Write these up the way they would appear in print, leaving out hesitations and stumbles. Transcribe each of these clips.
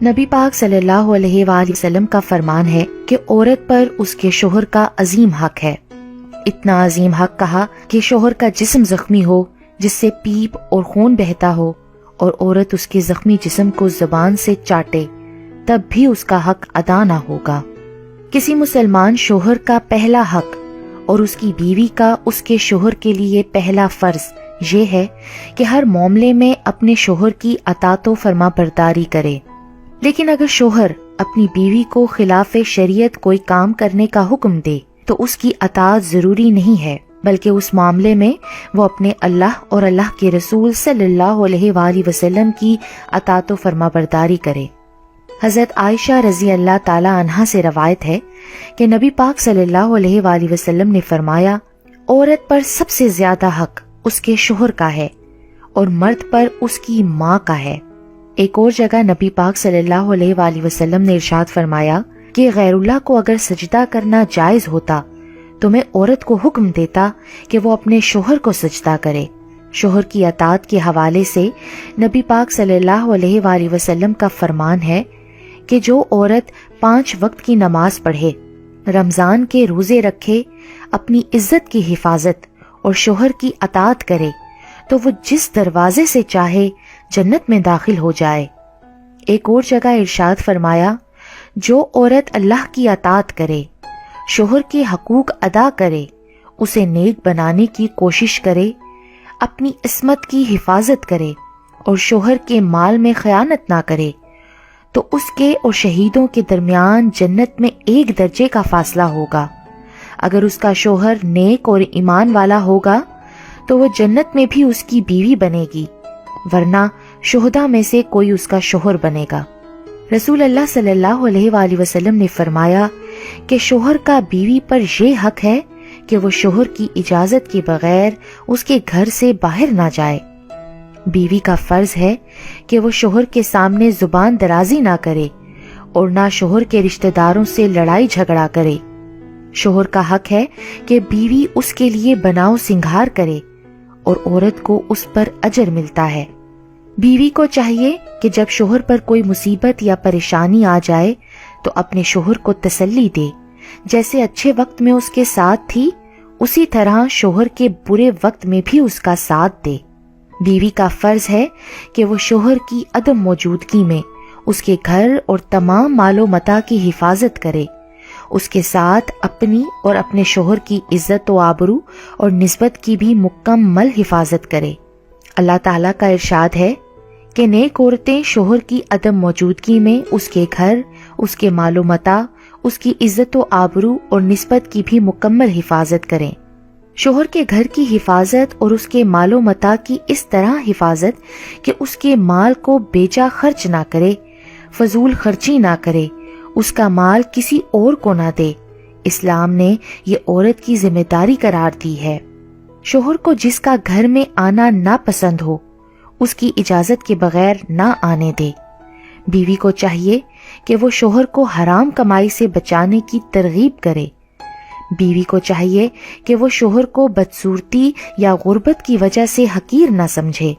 نبی پاک صلی اللہ علیہ وآلہ وسلم کا فرمان ہے کہ عورت پر اس کے شوہر کا عظیم حق ہے۔ اتنا عظیم حق کہا کہ شوہر کا جسم زخمی ہو جس سے پیپ اور خون بہتا ہو اور عورت اس کے زخمی جسم کو زبان سے چاٹے تب بھی اس کا حق ادا نہ ہوگا۔ کسی مسلمان شوہر کا پہلا حق اور اس کی بیوی کا اس کے شوہر کے لیے پہلا فرض یہ ہے کہ ہر معاملے میں اپنے شوہر کی اطاعت و فرما برداری کرے۔ لیکن اگر شوہر اپنی بیوی کو خلاف شریعت کوئی کام کرنے کا حکم دے تو اس کی اطاعت ضروری نہیں ہے، بلکہ اس معاملے میں وہ اپنے اللہ اور اللہ کے رسول صلی اللہ علیہ وآلہ وسلم کی اطاعت و فرما برداری کرے۔ حضرت عائشہ رضی اللہ تعالی عنہا سے روایت ہے کہ نبی پاک صلی اللہ علیہ وآلہ وسلم نے فرمایا، عورت پر سب سے زیادہ حق اس کے شوہر کا ہے اور مرد پر اس کی ماں کا ہے۔ ایک اور جگہ نبی پاک صلی اللہ علیہ وآلہ وسلم نے ارشاد فرمایا کہ غیر اللہ کو اگر سجدہ کرنا جائز ہوتا تو میں عورت کو حکم دیتا کہ وہ اپنے شوہر کو سجدہ کرے۔ شوہر کی اطاعت کے حوالے سے نبی پاک صلی اللہ علیہ وآلہ وسلم کا فرمان ہے کہ جو عورت 5 وقت کی نماز پڑھے، رمضان کے روزے رکھے، اپنی عزت کی حفاظت اور شوہر کی اطاعت کرے تو وہ جس دروازے سے چاہے جنت میں داخل ہو جائے۔ ایک اور جگہ ارشاد فرمایا، جو عورت اللہ کی اطاعت کرے، شوہر کے حقوق ادا کرے، اسے نیک بنانے کی کوشش کرے، اپنی عصمت کی حفاظت کرے اور شوہر کے مال میں خیانت نہ کرے تو اس کے اور شہیدوں کے درمیان جنت میں 1 درجے کا فاصلہ ہوگا۔ اگر اس کا شوہر نیک اور ایمان والا ہوگا تو وہ جنت میں بھی اس کی بیوی بنے گی، ورنہ شہداء میں سے کوئی اس کا شوہر بنے گا۔ رسول اللہ صلی اللہ علیہ وآلہ وسلم نے فرمایا کہ شوہر کا بیوی پر یہ حق ہے کہ وہ شوہر کی اجازت کے بغیر اس کے گھر سے باہر نہ جائے۔ بیوی کا فرض ہے کہ وہ شوہر کے سامنے زبان درازی نہ کرے اور نہ شوہر کے رشتہ داروں سے لڑائی جھگڑا کرے۔ شوہر کا حق ہے کہ بیوی اس کے لیے بناؤ سنگھار کرے اور عورت کو اس پر اجر ملتا ہے۔ بیوی کو چاہیے کہ جب شوہر پر کوئی مصیبت یا پریشانی آ جائے تو اپنے شوہر کو تسلی دے، جیسے اچھے وقت میں اس کے ساتھ تھی اسی طرح شوہر کے برے وقت میں بھی اس کا ساتھ دے۔ بیوی کا فرض ہے کہ وہ شوہر کی عدم موجودگی میں اس کے گھر اور تمام مال و متاع کی حفاظت کرے، اس کے ساتھ اپنی اور اپنے شوہر کی عزت و آبرو اور نسبت کی بھی مکمل حفاظت کرے۔ اللہ تعالیٰ کا ارشاد ہے کہ نیک عورتیں شوہر کی عدم موجودگی میں اس کے گھر، اس کے مال و متاع، اس کی عزت و آبرو اور نسبت کی بھی مکمل حفاظت کریں۔ شوہر کے گھر کی حفاظت اور اس کے مال و متاع کی اس طرح حفاظت کہ اس کے مال کو بیجا خرچ نہ کرے، فضول خرچی نہ کرے، اس کا مال کسی اور کو نہ دے۔ اسلام نے یہ عورت کی ذمہ داری قرار دی ہے۔ شوہر کو جس کا گھر میں آنا ناپسند ہو اس کی اجازت کے بغیر نہ آنے دے۔ بیوی کو چاہیے کہ وہ شوہر کو حرام کمائی سے بچانے کی ترغیب کرے۔ بیوی کو چاہیے کہ وہ شوہر کو بدصورتی یا غربت کی وجہ سے حقیر نہ سمجھے۔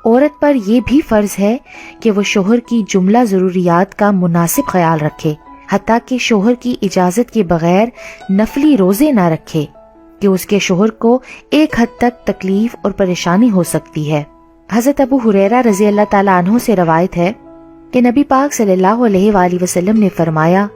عورت پر یہ بھی فرض ہے کہ وہ شوہر کی جملہ ضروریات کا مناسب خیال رکھے، حتیٰ کہ شوہر کی اجازت کے بغیر نفلی روزے نہ رکھے کہ اس کے شوہر کو ایک حد تک تکلیف اور پریشانی ہو سکتی ہے۔ حضرت ابو ہریرہ رضی اللہ تعالیٰ عنہ سے روایت ہے کہ نبی پاک صلی اللہ علیہ وآلہ وسلم نے فرمایا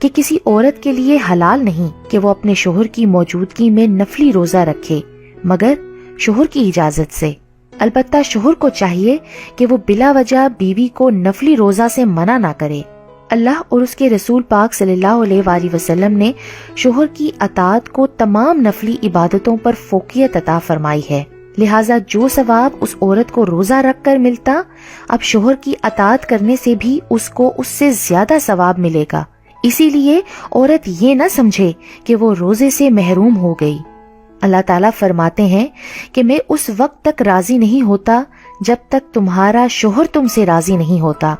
کہ کسی عورت کے لیے حلال نہیں کہ وہ اپنے شوہر کی موجودگی میں نفلی روزہ رکھے مگر شوہر کی اجازت سے۔ البتہ شوہر کو چاہیے کہ وہ بلا وجہ بیوی کو نفلی روزہ سے منع نہ کرے۔ اللہ اور اس کے رسول پاک صلی اللہ علیہ وآلہ وسلم نے شوہر کی اطاعت کو تمام نفلی عبادتوں پر فوقیت عطا فرمائی ہے، لہٰذا جو ثواب اس عورت کو روزہ رکھ کر ملتا، اب شوہر کی اطاعت کرنے سے بھی اس کو اس سے زیادہ ثواب ملے گا۔ اسی لیے عورت یہ نہ سمجھے کہ وہ روزے سے محروم ہو گئی۔ اللہ تعالیٰ فرماتے ہیں کہ میں اس وقت تک راضی نہیں ہوتا جب تک تمہارا شوہر تم سے راضی نہیں ہوتا۔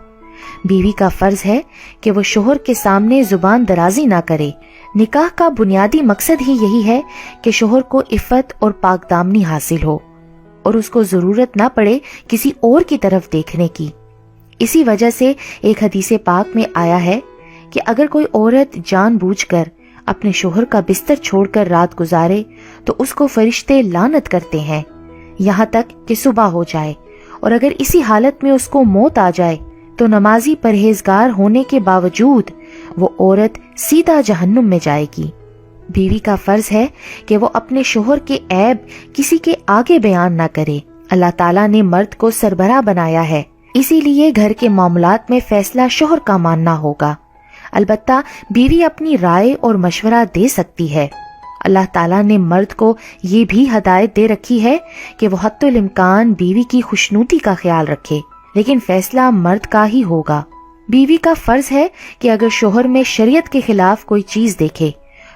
بیوی کا فرض ہے کہ وہ شوہر کے سامنے زبان درازی نہ کرے۔ نکاح کا بنیادی مقصد ہی یہی ہے کہ شوہر کو عفت اور پاک دامنی حاصل ہو اور اس کو ضرورت نہ پڑے کسی اور کی طرف دیکھنے کی۔ اسی وجہ سے ایک حدیث پاک میں آیا ہے کہ اگر کوئی عورت جان بوجھ کر اپنے شوہر کا بستر چھوڑ کر رات گزارے تو اس کو فرشتے لعنت کرتے ہیں یہاں تک کہ صبح ہو جائے، اور اگر اسی حالت میں اس کو موت آ جائے تو نمازی پرہیزگار ہونے کے باوجود وہ عورت سیدھا جہنم میں جائے گی۔ بیوی کا فرض ہے کہ وہ اپنے شوہر کے عیب کسی کے آگے بیان نہ کرے۔ اللہ تعالیٰ نے مرد کو سربراہ بنایا ہے، اسی لیے گھر کے معاملات میں فیصلہ شوہر کا ماننا ہوگا۔ البتہ بیوی اپنی رائے اور مشورہ دے سکتی ہے۔ اللہ تعالیٰ نے مرد کو یہ بھی ہدایت دے رکھی ہے کہ وہ حتی الامکان بیوی کی خوشنودی کا خیال رکھے، لیکن فیصلہ مرد کا ہی ہوگا۔ بیوی کا فرض ہے کہ اگر شوہر میں شریعت کے خلاف کوئی چیز دیکھے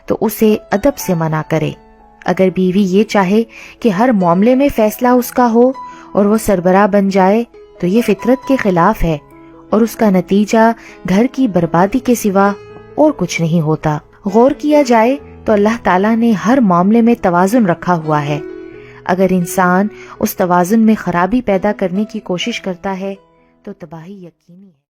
تو اسے ادب سے منع کرے۔ اگر بیوی یہ چاہے کہ ہر معاملے میں فیصلہ اس کا ہو اور وہ سربراہ بن جائے تو یہ فطرت کے خلاف ہے، اور اس کا نتیجہ گھر کی بربادی کے سوا اور کچھ نہیں ہوتا۔ غور کیا جائے تو اللہ تعالیٰ نے ہر معاملے میں توازن رکھا ہوا ہے۔ اگر انسان اس توازن میں خرابی پیدا کرنے کی کوشش کرتا ہے تو تباہی یقینی ہے۔